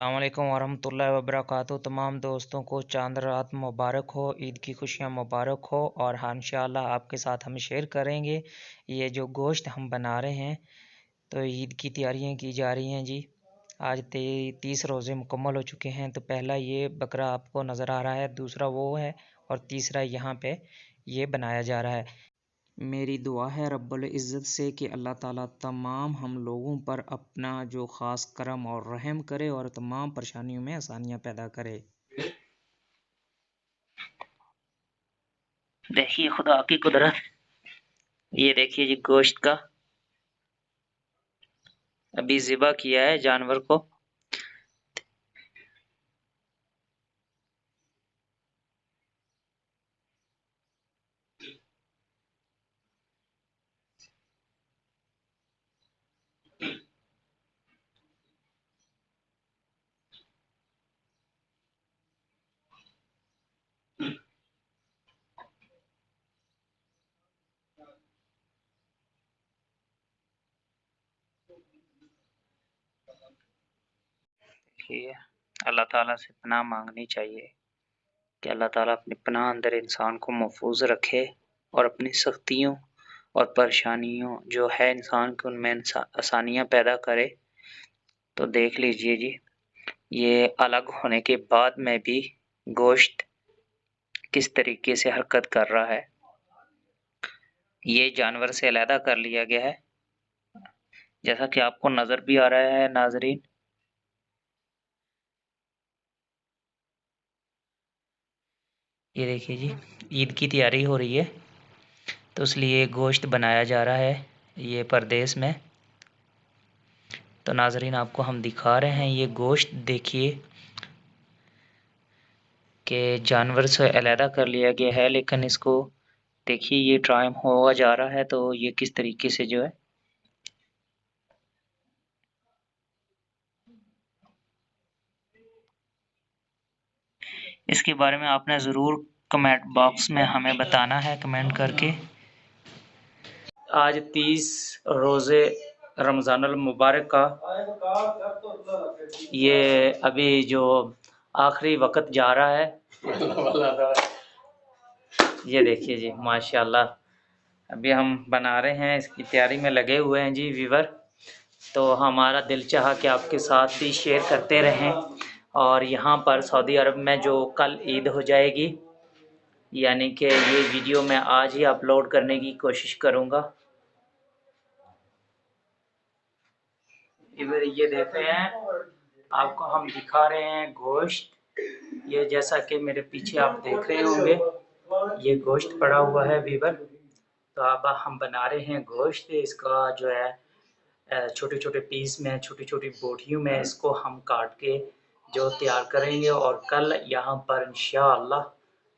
अस्सलाम वालेकुम वरहमतुल्लाहि वबरकातुहू। तमाम दोस्तों को चांद रात मुबारक हो, ईद की खुशियाँ मुबारक हो। और हाँ, इंशाअल्लाह आपके साथ हम शेयर करेंगे ये जो गोश्त हम बना रहे हैं। तो ईद की तैयारियां की जा रही हैं जी। आज 30 रोज़े मुकम्मल हो चुके हैं। तो पहला ये बकरा आपको नज़र आ रहा है, दूसरा वो है और तीसरा यहाँ पे ये बनाया जा रहा है। मेरी दुआ है रब्बुल इज़्ज़त से कि अल्लाह ताला तमाम हम लोगों पर अपना जो ख़ास करम और रहम करे और तमाम परेशानियों में आसानियाँ पैदा करे। देखिए खुदा की कुदरत। ये देखिए जी गोश्त का अभी ज़िबा किया है जानवर को। देखिए अल्लाह ताला से पनाह मांगनी चाहिए कि अल्लाह ताला अपनी पनाह अंदर इंसान को महफूज रखे और अपनी सख्तियों और परेशानियों जो है इंसान को उनमें आसानियाँ पैदा करे। तो देख लीजिए जी, ये अलग होने के बाद में भी गोश्त किस तरीके से हरकत कर रहा है। ये जानवर से अलहदा कर लिया गया है, जैसा कि आपको नज़र भी आ रहा है नाज़रीन। ये देखिए जी, ईद की तैयारी हो रही है तो इसलिए गोश्त बनाया जा रहा है ये परदेस में। तो नाज़रीन आपको हम दिखा रहे हैं ये गोश्त। देखिए कि जानवर से अलहदा कर लिया गया है, लेकिन इसको देखिए ये टाइम हुआ जा रहा है तो ये किस तरीके से जो है इसके बारे में आपने ज़रूर कमेंट बॉक्स में हमें बताना है कमेंट करके। आज 30 रोज़े रमज़ानुल मुबारक का ये अभी जो आखिरी वक़्त जा रहा है। ये देखिए जी माशाल्लाह, अभी हम बना रहे हैं, इसकी तैयारी में लगे हुए हैं जी व्यूअर। तो हमारा दिल चाहा कि आपके साथ भी शेयर करते रहें। और यहाँ पर सऊदी अरब में जो कल ईद हो जाएगी, यानी कि ये वीडियो मैं आज ही अपलोड करने की कोशिश करूँगा। इधर ये देख रहे हैं, आपको हम दिखा रहे हैं गोश्त। ये जैसा कि मेरे पीछे आप देख रहे होंगे, ये गोश्त पड़ा हुआ है व्यूअर। तो अब हम बना रहे हैं गोश्त। इसका जो है छोटे छोटे पीस में, छोटी छोटी बोटियों में इसको हम काट के जो तैयार करेंगे। और कल यहाँ पर इंशाअल्लाह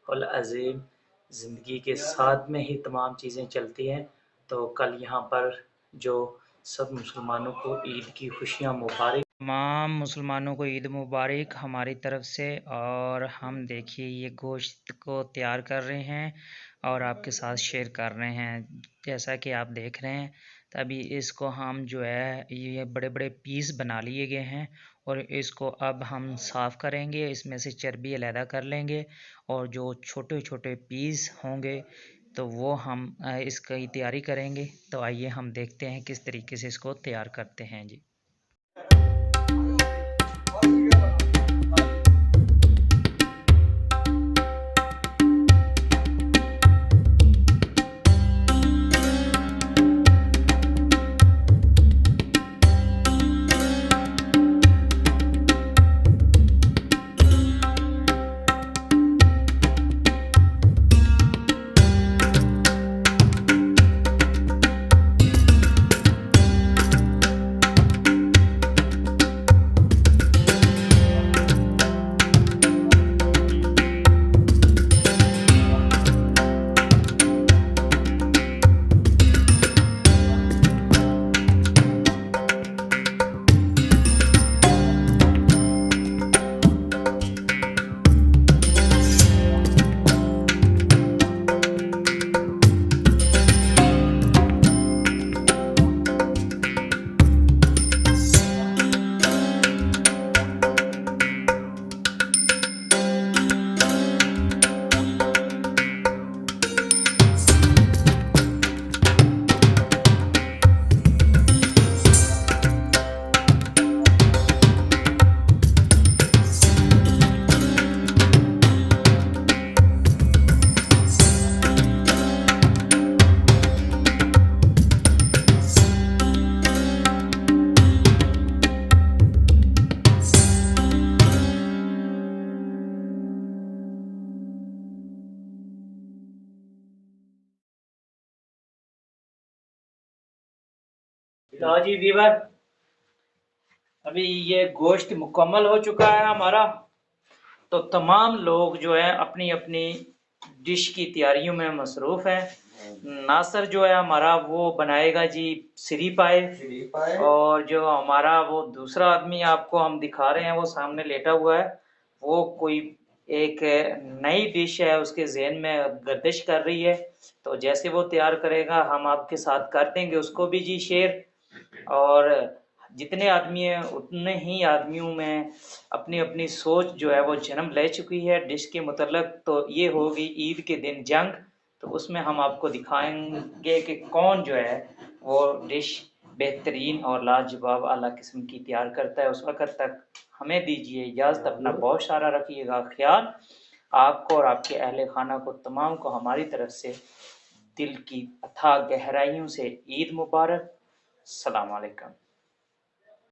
कुल अज़ीम ज़िंदगी के साथ में ही तमाम चीज़ें चलती हैं। तो कल यहाँ पर जो सब मुसलमानों को ईद की खुशियाँ मुबारक। तमाम मुसलमानों को ईद मुबारक हमारी तरफ से। और हम देखिए ये गोश्त को तैयार कर रहे हैं और आपके साथ शेयर कर रहे हैं, जैसा कि आप देख रहे हैं। तभी इसको हम जो है ये बड़े बड़े पीस बना लिए गए हैं और इसको अब हम साफ़ करेंगे, इसमें से चर्बी अलहदा कर लेंगे और जो छोटे छोटे पीस होंगे तो वो हम इसकी तैयारी करेंगे। तो आइए हम देखते हैं किस तरीके से इसको तैयार करते हैं जी। तो जी वीवर, अभी ये गोश्त मुकम्मल हो चुका है हमारा। तो तमाम लोग जो है अपनी अपनी डिश की तैयारियों में मसरूफ़ हैं। नासर जो है हमारा वो बनाएगा जी श्री पाए, और जो हमारा वो दूसरा आदमी आपको हम दिखा रहे हैं वो सामने लेटा हुआ है, वो कोई एक नई डिश है उसके जहन में गर्दिश कर रही है। तो जैसे वो तैयार करेगा हम आपके साथ कर देंगे उसको भी जी शेयर। और जितने आदमी हैं उतने ही आदमियों में अपनी अपनी सोच जो है वो जन्म ले चुकी है डिश के मतलब। तो ये होगी ईद के दिन जंग, तो उसमें हम आपको दिखाएंगे कि कौन जो है वो डिश बेहतरीन और लाजवाब आला किस्म की तैयार करता है। उस वक्त तक हमें दीजिए इजाज़त, अपना बहुत सारा रखिएगा ख्याल। आपको और आपके अहले खाना को तमाम को हमारी तरफ से दिल की अथाह गहराइयों से ईद मुबारक। अस्सलाम वालेकुम।